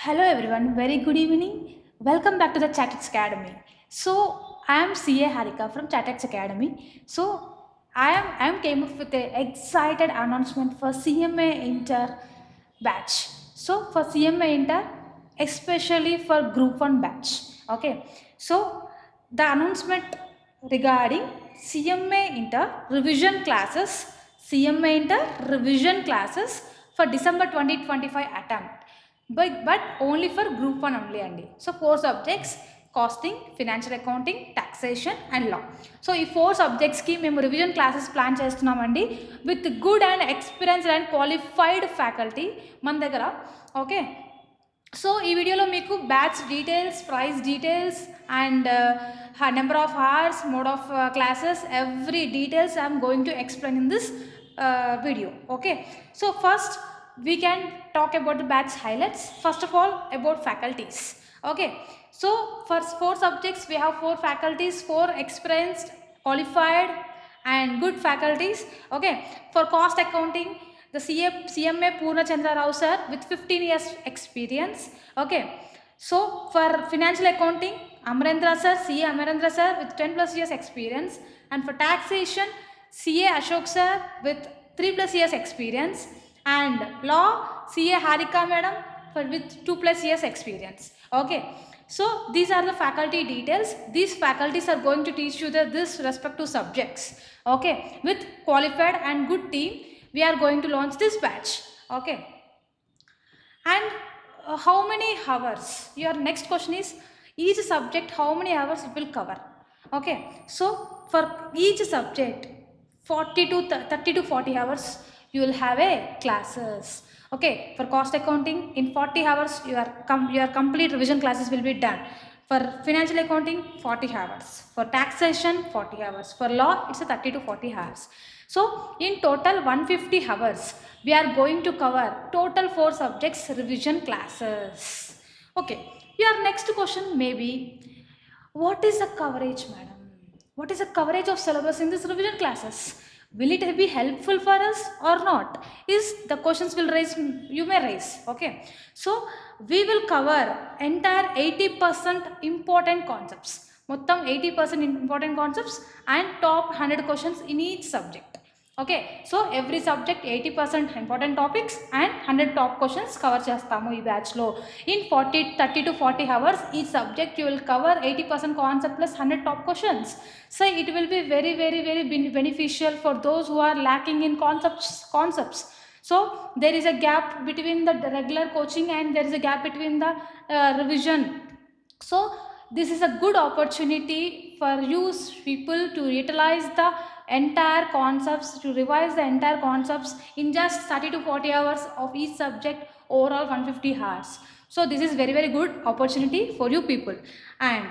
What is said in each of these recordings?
Hello everyone, very good evening. Welcome back to the Chartereds Academy. So I am CA Harika from Chartereds Academy. So I am came up with an excited announcement for CMA Inter batch. So for CMA Inter, especially for Group 1 batch. Okay. So the announcement regarding CMA Inter revision classes, CMA Inter revision classes for December 2025 attempt. But only for group 1 only andi. So 4 subjects: costing, financial accounting, taxation and law. So ee 4 subjects ki memu revision classes plan chestunnamandi with good and experienced and qualified faculty మన దగ్గర. Okay, so ఈ వీడియోలో మీకు batch details, price details and number of hours, mode of classes, every details I'm going to explain in this video. Okay, so first we can talk about the batch highlights. First of all, about faculties. Okay, so for 4 subjects we have 4 faculties, 4 experienced, qualified and good faculties. Okay, for cost accounting, the CMA Purna Chandra Rao sir with 15 years experience. Okay, so for financial accounting, Amarendra sir, CA Amarendra sir with 10 plus years experience. And for taxation, CA Ashok sir with 3 plus years experience. And law, CA Harika madam with 2 plus years experience. Okay, so these are the faculty details. These faculties are going to teach you this respective subjects. Okay, with qualified and good team we are going to launch this batch. Okay, and how many hours? Your next question is, each subject how many hours it will cover. Okay, so for each subject 30 to 40 hours you will have a classes. Okay, for cost accounting in 40 hours your complete revision classes will be done. For financial accounting 40 hours, for taxation 40 hours, for law it's a 30 to 40 hours. So in total 150 hours we are going to cover total 4 subjects revision classes. Okay, your next question may be, what is the coverage madam? What is the coverage of syllabus in this revision classes? Will it be helpful for us or not? Is the questions will raise, you may raise. Okay, so we will cover entire 80% important concepts. Mottam 80% important concepts and top 100 questions in each subject. Okay, so every subject 80% important topics and 100 top questions cover chestamu ee batch lo. In 30 to 40 hours each subject you will cover 80% concept plus 100 top questions. So it will be very beneficial for those who are lacking in concepts. So there is a gap between the regular coaching and there is a gap between the revision. So this is a good opportunity for you people to utilize the entire concepts, to revise the entire concepts in just 30 to 40 hours of each subject, overall 150 hours. So this is very good opportunity for you people. And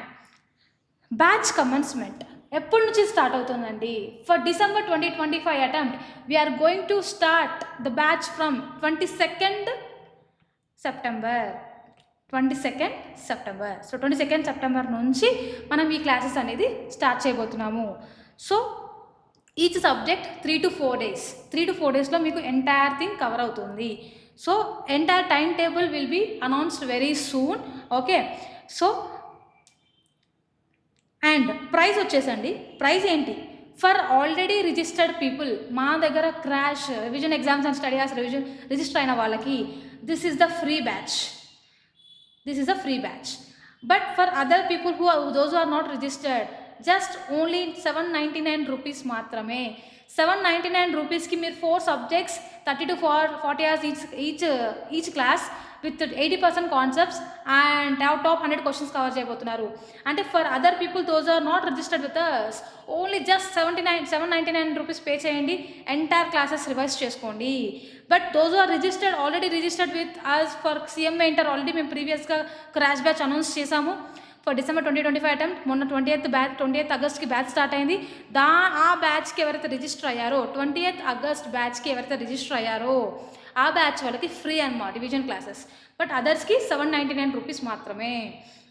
batch commencement ఎప్పటి నుంచి start అవుతుందండి? For December 2025 attempt we are going to start the batch from 22nd September. So 22nd September నుంచి మనం ఈ classes అనేది start చేయబోతున్నాము. So each subject 3 to 4 డేస్లో మీకు ఎంటైర్ థింగ్ కవర్ అవుతుంది. So entire time table will be announced very soon. Okay, so and price వచ్చేసండి, price ఏంటి? ఫర్ ఆల్రెడీ రిజిస్టర్డ్ పీపుల్, మా దగ్గర crash revision exams and study hours register అయిన వాళ్ళకి this is the free batch. But for other people those who are not registered, just only 799 rupees మాత్రమే. 799 రూపీస్కి మీరు 4 subjects 30 to 40 hours each class with 80% concepts and top 100 questions cover చేయబోతున్నారు. అంటే for other people those are not registered with us, only just 799 rupees pay చేయండి, entire classes revise చేసుకోండి. But those are already registered with us ఫర్ CMA Inter already మేము ప్రీవియస్గా crash batch announce చేసాము for December 2025 attempt. మొన్న 20th ఆగస్ట్కి batch start అయింది. ఆ బ్యాచ్కి ఎవరైతే రిజిస్టర్ అయ్యారో 20th ఆగస్ట్ బ్యాచ్కి ఎవరైతే రిజిస్టర్ అయ్యారో ఆ బ్యాచ్ వాళ్ళకి ఫ్రీ అన్నమాట రివిజన్ క్లాసెస్. బట్ అదర్స్కి 799 రూపీస్ మాత్రమే.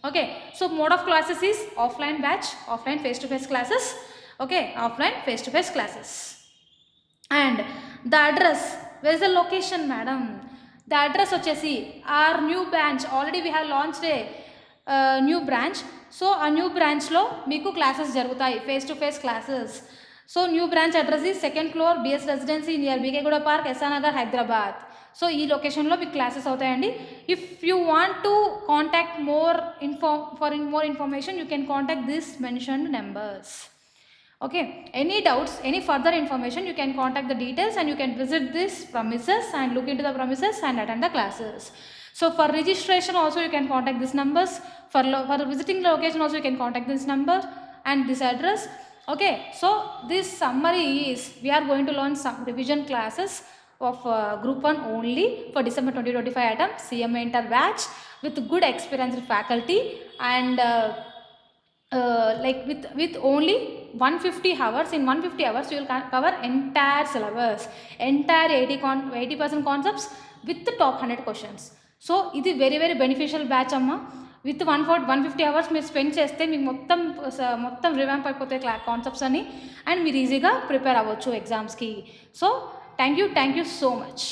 Okay, so mode of classes is offline batch, offline face to face classes. Okay, offline face to face classes. And the address, where is the location madam? The address వచ్చేసి our new branch, already we have launched a new branch. So ఆ new బ్రాంచ్లో మీకు classes జరుగుతాయి, face to face classes. So new branch address ఈ 2nd floor BS residency near BK Guda park, SR Hyderabad. So ఈ లొకేషన్లో మీకు classes అవుతాయండి. If you want to contact more information you can contact this mentioned numbers. Okay, any doubts, any further information, you can contact the details and you can visit this premises and look into the premises and attend the classes. So for registration also you can contact these numbers. For visiting the location also you can contact this number and this address. Okay, so this summary is we are going to launch some revision classes of group 1 only for December 2025 item CMA Inter batch with good experienced faculty and like with only 150 hours. In 150 hours you will cover entire syllabus, entire 80% concepts with the top 100 questions. So ఇది very very beneficial batch అమ్మ. With 150 hours మీరు spend చేస్తే మీకు మొత్తం revamp అయిపోతాయి concepts అని, and మీరు ఈజీగా ప్రిపేర్ అవ్వచ్చు ఎగ్జామ్స్కి. So thank you so much.